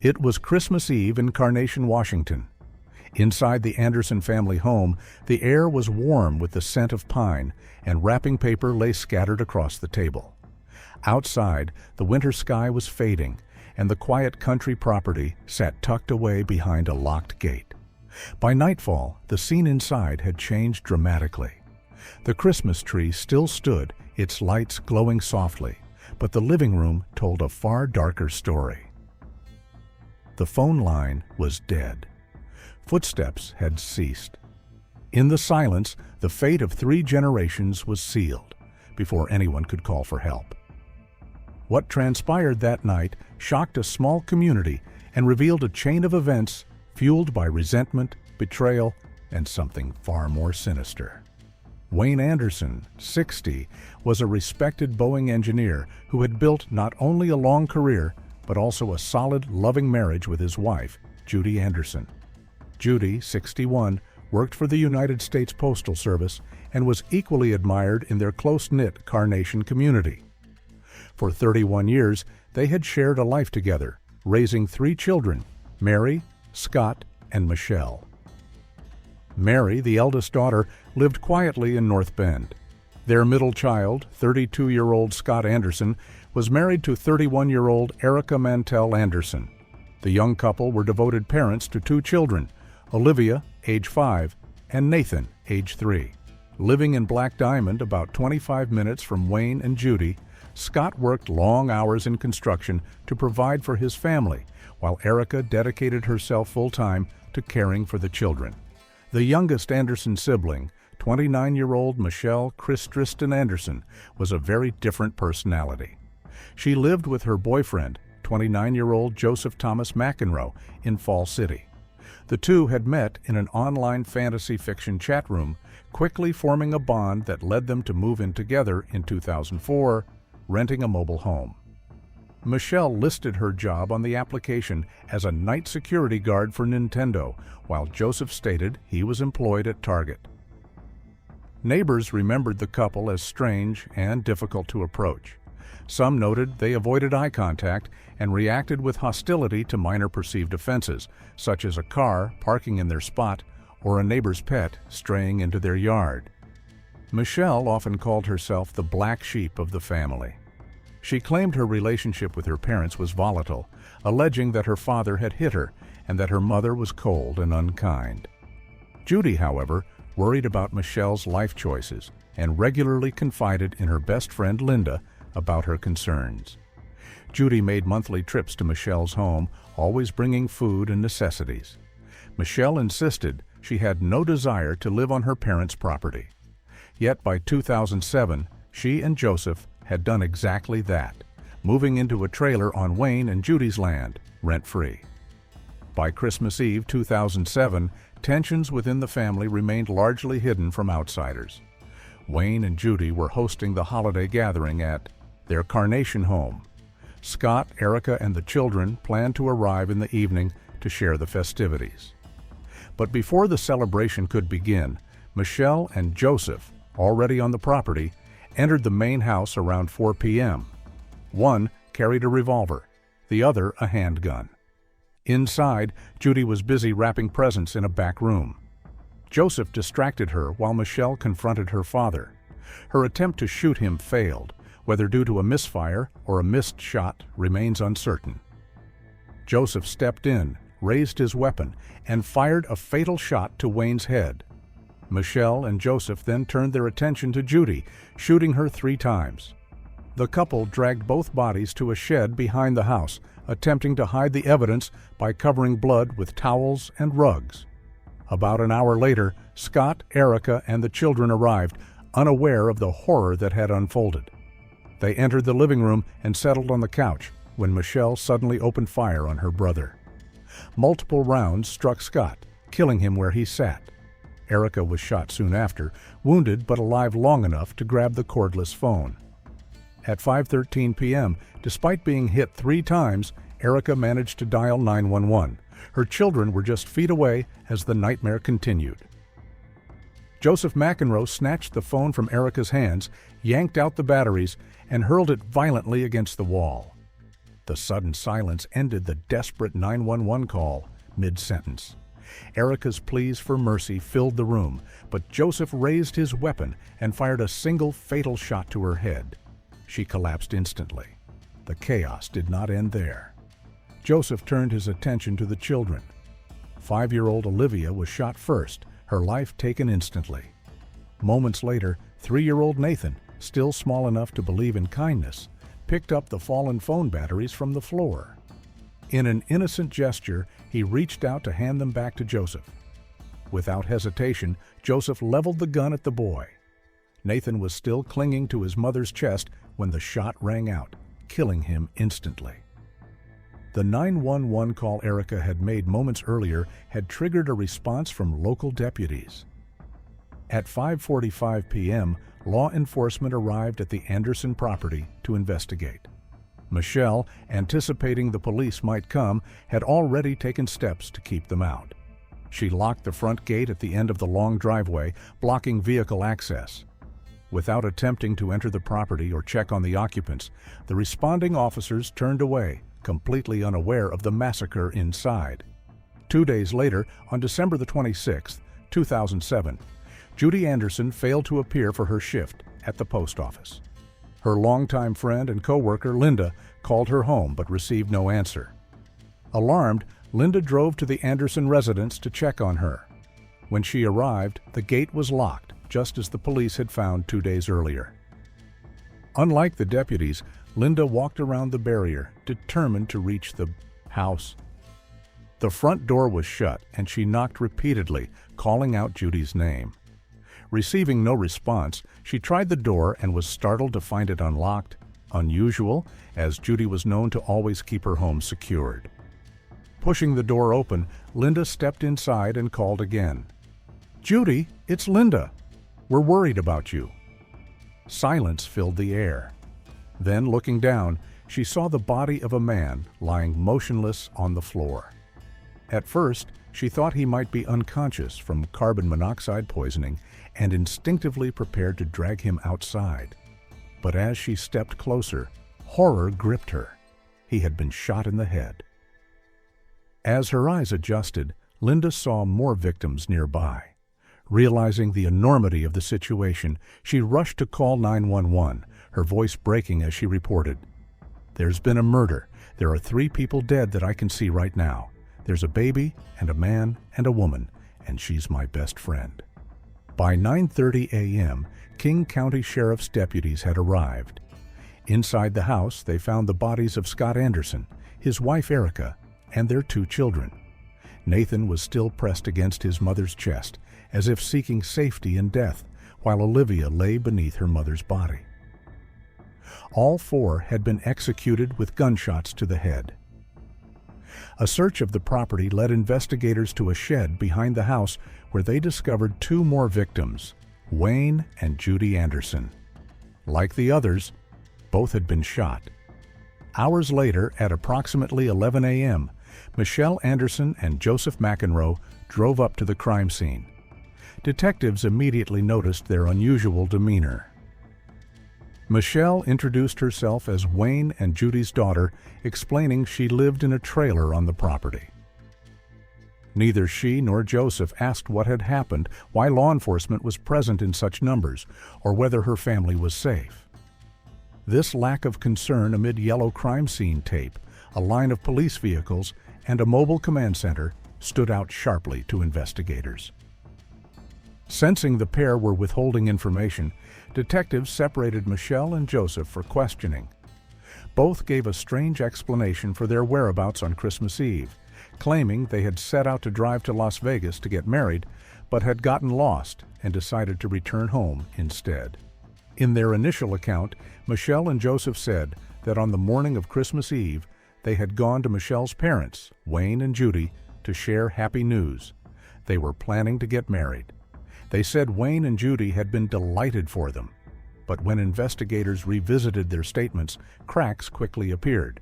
It was Christmas Eve in Carnation, Washington. Inside the Anderson family home, the air was warm with the scent of pine, and wrapping paper lay scattered across the table. Outside, the winter sky was fading, and the quiet country property sat tucked away behind a locked gate. By nightfall, the scene inside had changed dramatically. The Christmas tree still stood, its lights glowing softly, but the living room told a far darker story. The phone line was dead. Footsteps had ceased. In the silence, the fate of 3 generations was sealed before anyone could call for help. What transpired that night shocked a small community and revealed a chain of events fueled by resentment, betrayal, and something far more sinister. Wayne Anderson, 60, was a respected Boeing engineer who had built not only a long career, but also a solid, loving marriage with his wife, Judy Anderson. Judy, 61, worked for the United States Postal Service and was equally admired in their close-knit Carnation community. For 31 years, they had shared a life together, raising 3 children, Mary, Scott, and Michelle. Mary, the eldest daughter, lived quietly in North Bend. Their middle child, 32-year-old Scott Anderson, was married to 31-year-old Erica Mantell Anderson. The young couple were devoted parents to 2 children, Olivia, age 5, and Nathan, age 3. Living in Black Diamond, about 25 minutes from Wayne and Judy, Scott worked long hours in construction to provide for his family, while Erica dedicated herself full-time to caring for the children. The youngest Anderson sibling, 29-year-old Michelle Tristan Anderson, was a very different personality. She lived with her boyfriend, 29-year-old Joseph Thomas McEnroe, in Fall City. The two had met in an online fantasy fiction chat room, quickly forming a bond that led them to move in together in 2004, renting a mobile home. Michelle listed her job on the application as a night security guard for Nintendo, while Joseph stated he was employed at Target. Neighbors remembered the couple as strange and difficult to approach. Some noted they avoided eye contact and reacted with hostility to minor perceived offenses, such as a car parking in their spot or a neighbor's pet straying into their yard. Michelle often called herself the black sheep of the family. She claimed her relationship with her parents was volatile, alleging that her father had hit her and that her mother was cold and unkind. Judy, however, worried about Michelle's life choices and regularly confided in her best friend Linda about her concerns. Judy made monthly trips to Michelle's home, always bringing food and necessities. Michelle insisted she had no desire to live on her parents' property. Yet by 2007, she and Joseph had done exactly that, moving into a trailer on Wayne and Judy's land, rent-free. By Christmas Eve 2007, tensions within the family remained largely hidden from outsiders. Wayne and Judy were hosting the holiday gathering at their Carnation home. Scott, Erica, and the children planned to arrive in the evening to share the festivities. But before the celebration could begin, Michelle and Joseph, already on the property, entered the main house around 4 p.m. One carried a revolver, the other a handgun. Inside, Judy was busy wrapping presents in a back room. Joseph distracted her while Michelle confronted her father. Her attempt to shoot him failed. Whether due to a misfire or a missed shot remains uncertain. Joseph stepped in, raised his weapon, and fired a fatal shot to Wayne's head. Michelle and Joseph then turned their attention to Judy, shooting her 3 times. The couple dragged both bodies to a shed behind the house, attempting to hide the evidence by covering blood with towels and rugs. About an hour later, Scott, Erica, and the children arrived, unaware of the horror that had unfolded. They entered the living room and settled on the couch when Michelle suddenly opened fire on her brother. Multiple rounds struck Scott, killing him where he sat. Erica was shot soon after, wounded but alive long enough to grab the cordless phone. At 5:13 p.m., despite being hit 3 times, Erica managed to dial 911. Her children were just feet away as the nightmare continued. Joseph McEnroe snatched the phone from Erica's hands, yanked out the batteries, and hurled it violently against the wall. The sudden silence ended the desperate 911 call mid-sentence. Erica's pleas for mercy filled the room, but Joseph raised his weapon and fired a single fatal shot to her head. She collapsed instantly. The chaos did not end there. Joseph turned his attention to the children. 5-year-old Olivia was shot first, her life taken instantly. Moments later, 3-year-old Nathan, still small enough to believe in kindness, picked up the fallen phone batteries from the floor. In an innocent gesture, he reached out to hand them back to Joseph. Without hesitation, Joseph leveled the gun at the boy. Nathan was still clinging to his mother's chest when the shot rang out, killing him instantly. The 911 call Erica had made moments earlier had triggered a response from local deputies. At 5:45 p.m., law enforcement arrived at the Anderson property to investigate. Michelle, anticipating the police might come, had already taken steps to keep them out. She locked the front gate at the end of the long driveway, blocking vehicle access. Without attempting to enter the property or check on the occupants, the responding officers turned away, completely unaware of the massacre inside. 2 days later, on December the 26th, 2007, Judy Anderson failed to appear for her shift at the post office. Her longtime friend and co-worker, Linda, called her home but received no answer. Alarmed, Linda drove to the Anderson residence to check on her. When she arrived, the gate was locked, just as the police had found 2 days earlier. Unlike the deputies, Linda walked around the barrier, determined to reach the house. The front door was shut, and she knocked repeatedly, calling out Judy's name. Receiving no response, she tried the door and was startled to find it unlocked, unusual, as Judy was known to always keep her home secured. Pushing the door open, Linda stepped inside and called again. "Judy, it's Linda. We're worried about you." Silence filled the air. Then, looking down, she saw the body of a man lying motionless on the floor. At first, she thought he might be unconscious from carbon monoxide poisoning and instinctively prepared to drag him outside. But as she stepped closer, horror gripped her. He had been shot in the head. As her eyes adjusted, Linda saw more victims nearby. Realizing the enormity of the situation, she rushed to call 911, her voice breaking as she reported, "There's been a murder. There are 3 people dead that I can see right now. There's a baby and a man and a woman, and she's my best friend." By 9:30 a.m., King County Sheriff's deputies had arrived. Inside the house, they found the bodies of Scott Anderson, his wife Erica, and their 2 children. Nathan was still pressed against his mother's chest, as if seeking safety in death, while Olivia lay beneath her mother's body. All 4 had been executed with gunshots to the head. A search of the property led investigators to a shed behind the house where they discovered 2 more victims, Wayne and Judy Anderson. Like the others, both had been shot. Hours later, at approximately 11 a.m., Michelle Anderson and Joseph McEnroe drove up to the crime scene. Detectives immediately noticed their unusual demeanor. Michelle introduced herself as Wayne and Judy's daughter, explaining she lived in a trailer on the property. Neither she nor Joseph asked what had happened, why law enforcement was present in such numbers, or whether her family was safe. This lack of concern amid yellow crime scene tape, a line of police vehicles, and a mobile command center stood out sharply to investigators. Sensing the pair were withholding information, detectives separated Michelle and Joseph for questioning. Both gave a strange explanation for their whereabouts on Christmas Eve, claiming they had set out to drive to Las Vegas to get married, but had gotten lost and decided to return home instead. In their initial account, Michelle and Joseph said that on the morning of Christmas Eve, they had gone to Michelle's parents, Wayne and Judy, to share happy news. They were planning to get married. They said Wayne and Judy had been delighted for them. But when investigators revisited their statements, cracks quickly appeared.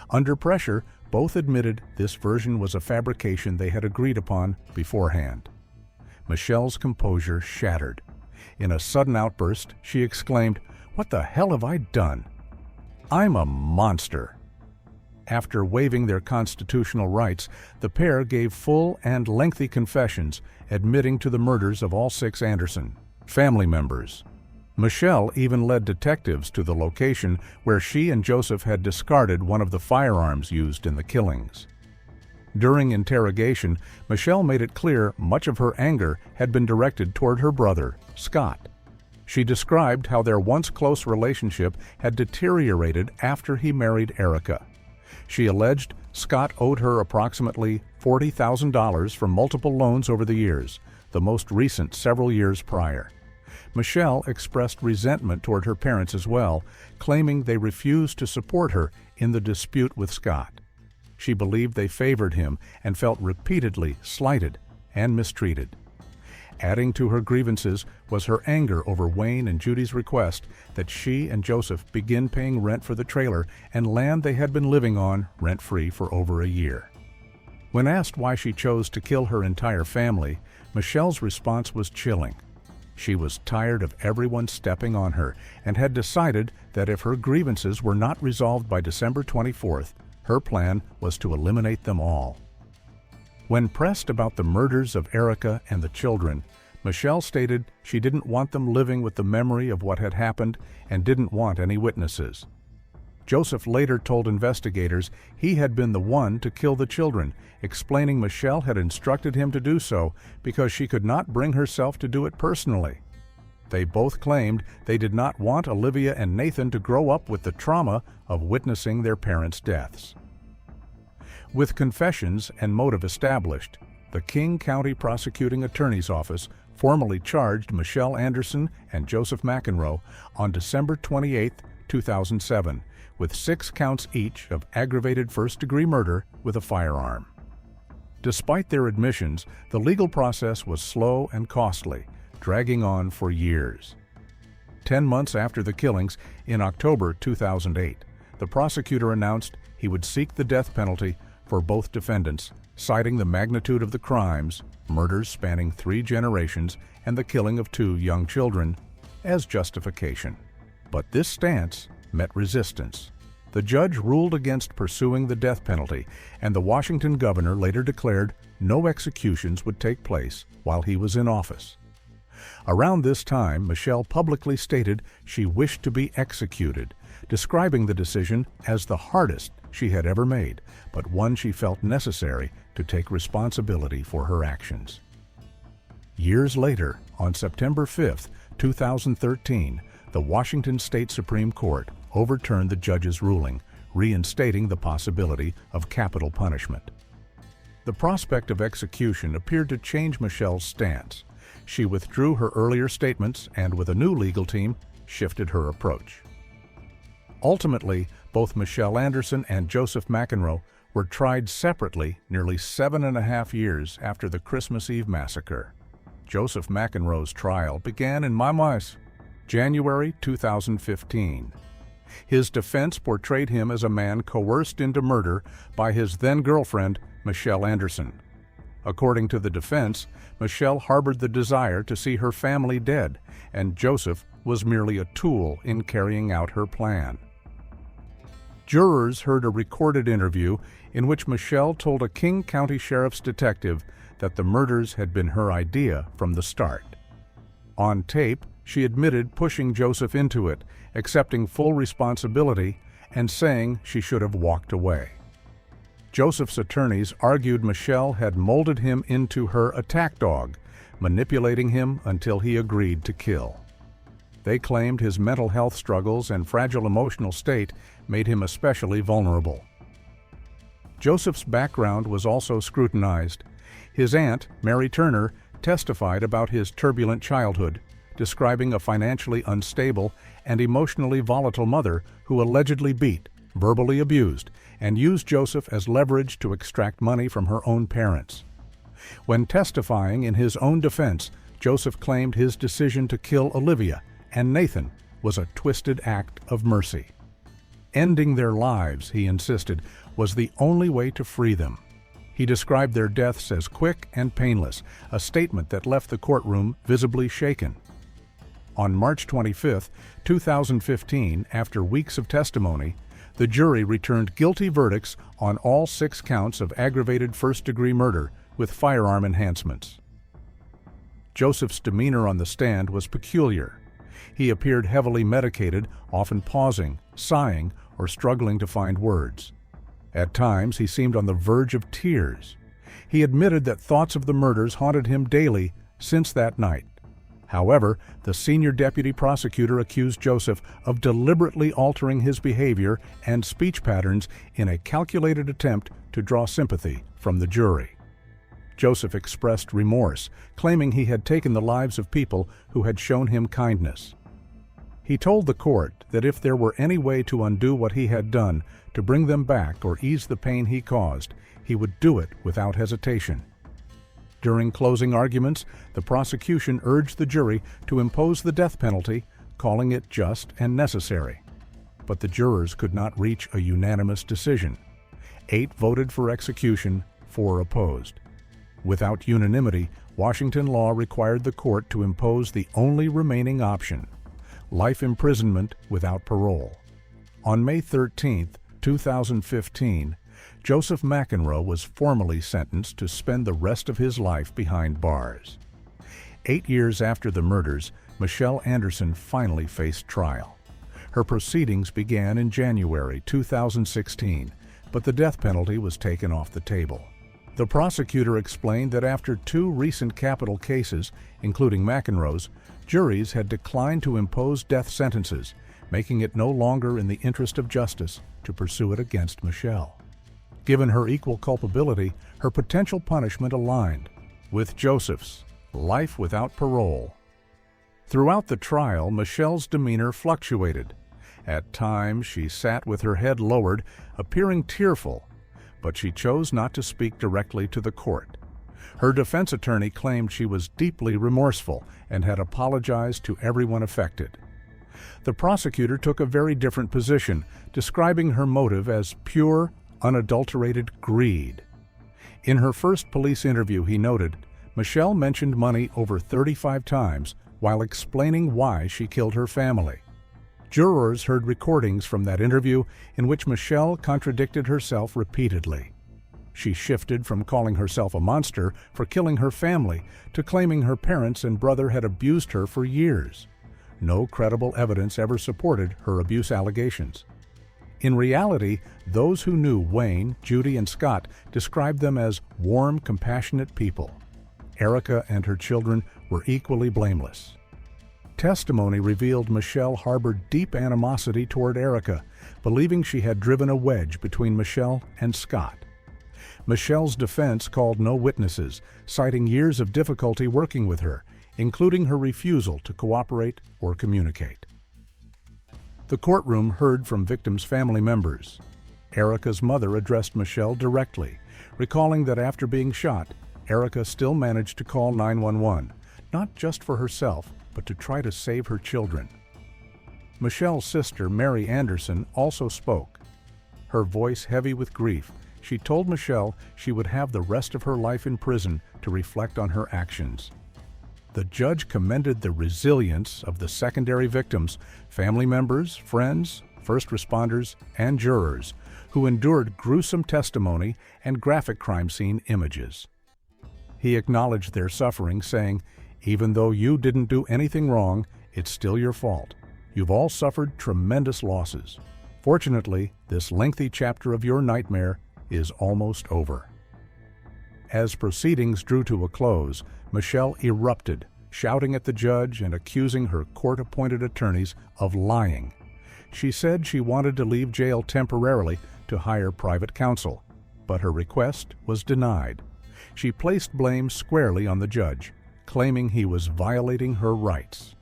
Under pressure, both admitted this version was a fabrication they had agreed upon beforehand. Michelle's composure shattered. In a sudden outburst, she exclaimed, "What the hell have I done? I'm a monster." After waiving their constitutional rights, the pair gave full and lengthy confessions, admitting to the murders of all 6 Anderson family members. Michelle even led detectives to the location where she and Joseph had discarded one of the firearms used in the killings. During interrogation, Michelle made it clear much of her anger had been directed toward her brother, Scott. She described how their once close relationship had deteriorated after he married Erica. She alleged Scott owed her approximately $40,000 from multiple loans over the years, the most recent several years prior. Michelle expressed resentment toward her parents as well, claiming they refused to support her in the dispute with Scott. She believed they favored him and felt repeatedly slighted and mistreated. Adding to her grievances was her anger over Wayne and Judy's request that she and Joseph begin paying rent for the trailer and land they had been living on rent-free for over a year. When asked why she chose to kill her entire family, Michelle's response was chilling. She was tired of everyone stepping on her and had decided that if her grievances were not resolved by December 24th, her plan was to eliminate them all. When pressed about the murders of Erica and the children, Michelle stated she didn't want them living with the memory of what had happened and didn't want any witnesses. Joseph later told investigators he had been the one to kill the children, explaining Michelle had instructed him to do so because she could not bring herself to do it personally. They both claimed they did not want Olivia and Nathan to grow up with the trauma of witnessing their parents' deaths. With confessions and motive established, the King County Prosecuting Attorney's Office formally charged Michelle Anderson and Joseph McEnroe on December 28, 2007, with 6 counts each of aggravated first-degree murder with a firearm. Despite their admissions, the legal process was slow and costly, dragging on for years. 10 months after the killings, in October 2008, the prosecutor announced he would seek the death penalty for both defendants, citing the magnitude of the crimes, murders spanning 3 generations, and the killing of 2 young children, as justification. But this stance met resistance. The judge ruled against pursuing the death penalty, and the Washington governor later declared no executions would take place while he was in office. Around this time, Michelle publicly stated she wished to be executed, describing the decision as the hardest she had ever made, but one she felt necessary to take responsibility for her actions. Years later, on September 5, 2013, the Washington State Supreme Court overturned the judge's ruling, reinstating the possibility of capital punishment. The prospect of execution appeared to change Michelle's stance. She withdrew her earlier statements and, with a new legal team, shifted her approach. Ultimately, both Michelle Anderson and Joseph McEnroe were tried separately nearly 7.5 years after the Christmas Eve massacre. Joseph McEnroe's trial began in January 2015. His defense portrayed him as a man coerced into murder by his then-girlfriend, Michelle Anderson. According to the defense, Michelle harbored the desire to see her family dead, and Joseph was merely a tool in carrying out her plan. Jurors heard a recorded interview in which Michelle told a King County Sheriff's detective that the murders had been her idea from the start. On tape, she admitted pushing Joseph into it, accepting full responsibility, and saying she should have walked away. Joseph's attorneys argued Michelle had molded him into her attack dog, manipulating him until he agreed to kill. They claimed his mental health struggles and fragile emotional state made him especially vulnerable. Joseph's background was also scrutinized. His aunt, Mary Turner, testified about his turbulent childhood, describing a financially unstable and emotionally volatile mother who allegedly beat, verbally abused, and used Joseph as leverage to extract money from her own parents. When testifying in his own defense, Joseph claimed his decision to kill Olivia and Nathan was a twisted act of mercy. Ending their lives, he insisted, was the only way to free them. He described their deaths as quick and painless, a statement that left the courtroom visibly shaken. On March 25, 2015, after weeks of testimony, The jury returned guilty verdicts on all 6 counts of aggravated first-degree murder with firearm enhancements. Joseph's demeanor on the stand was peculiar. He appeared heavily medicated, often pausing, sighing, or struggling to find words. At times, he seemed on the verge of tears. He admitted that thoughts of the murders haunted him daily since that night. However, the senior deputy prosecutor accused Joseph of deliberately altering his behavior and speech patterns in a calculated attempt to draw sympathy from the jury. Joseph expressed remorse, claiming he had taken the lives of people who had shown him kindness. He told the court that if there were any way to undo what he had done, to bring them back or ease the pain he caused, he would do it without hesitation. During closing arguments, the prosecution urged the jury to impose the death penalty, calling it just and necessary. But the jurors could not reach a unanimous decision. 8 voted for execution, 4 opposed. Without unanimity, Washington law required the court to impose the only remaining option: life imprisonment without parole. On May 13, 2015, Joseph McEnroe was formally sentenced to spend the rest of his life behind bars. 8 years after the murders, Michelle Anderson finally faced trial. Her proceedings began in January 2016, but the death penalty was taken off the table. The prosecutor explained that after 2 recent capital cases, including McEnroe's, juries had declined to impose death sentences, making it no longer in the interest of justice to pursue it against Michelle. Given her equal culpability, her potential punishment aligned with Joseph's: life without parole. Throughout the trial, Michelle's demeanor fluctuated. At times, she sat with her head lowered, appearing tearful, but she chose not to speak directly to the court. Her defense attorney claimed she was deeply remorseful and had apologized to everyone affected. The prosecutor took a very different position, describing her motive as pure, unadulterated greed. In her first police interview, he noted, Michelle mentioned money over 35 times while explaining why she killed her family. Jurors heard recordings from that interview in which Michelle contradicted herself repeatedly. She shifted from calling herself a monster for killing her family to claiming her parents and brother had abused her for years. No credible evidence ever supported her abuse allegations. In reality, those who knew Wayne, Judy, and Scott described them as warm, compassionate people. Erica and her children were equally blameless. Testimony revealed Michelle harbored deep animosity toward Erica, believing she had driven a wedge between Michelle and Scott. Michelle's defense called no witnesses, citing years of difficulty working with her, including her refusal to cooperate or communicate. The courtroom heard from victims' family members. Erica's mother addressed Michelle directly, recalling that after being shot, Erica still managed to call 911, not just for herself, but to try to save her children. Michelle's sister, Mary Anderson, also spoke. Her voice heavy with grief, she told Michelle she would have the rest of her life in prison to reflect on her actions. The judge commended the resilience of the secondary victims, family members, friends, first responders, and jurors, who endured gruesome testimony and graphic crime scene images. He acknowledged their suffering, saying, "Even though you didn't do anything wrong, it's still your fault. You've all suffered tremendous losses. Fortunately, this lengthy chapter of your nightmare is almost over." As proceedings drew to a close, Michelle erupted, shouting at the judge and accusing her court-appointed attorneys of lying. She said she wanted to leave jail temporarily to hire private counsel, but her request was denied. She placed blame squarely on the judge, claiming he was violating her rights.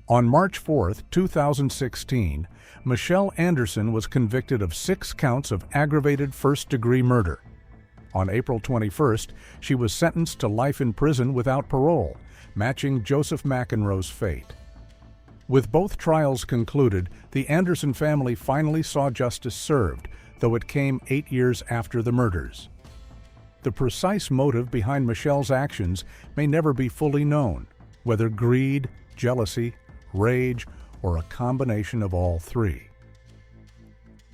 On March 4, 2016, Michelle Anderson was convicted of 6 counts of aggravated first-degree murder. On April 21st, she was sentenced to life in prison without parole, matching Joseph McEnroe's fate. With both trials concluded, the Anderson family finally saw justice served, though it came 8 years after the murders. The precise motive behind Michelle's actions may never be fully known, whether greed, jealousy, rage, or a combination of all three.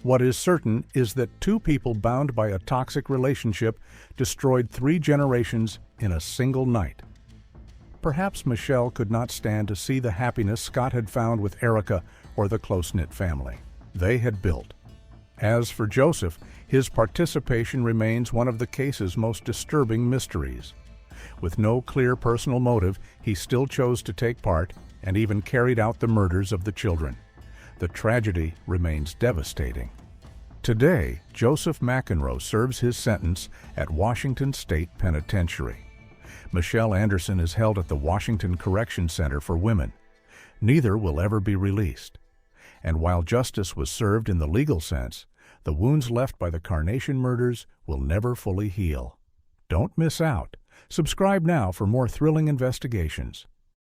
What is certain is that two people bound by a toxic relationship destroyed 3 generations in a single night. Perhaps Michelle could not stand to see the happiness Scott had found with Erica or the close-knit family they had built. As for Joseph, his participation remains one of the case's most disturbing mysteries. With no clear personal motive, he still chose to take part and even carried out the murders of the children. The tragedy remains devastating. Today, Joseph McEnroe serves his sentence at Washington State Penitentiary. Michelle Anderson is held at the Washington Correction Center for Women. Neither will ever be released. And while justice was served in the legal sense, the wounds left by the Carnation murders will never fully heal. Don't miss out. Subscribe now for more thrilling investigations.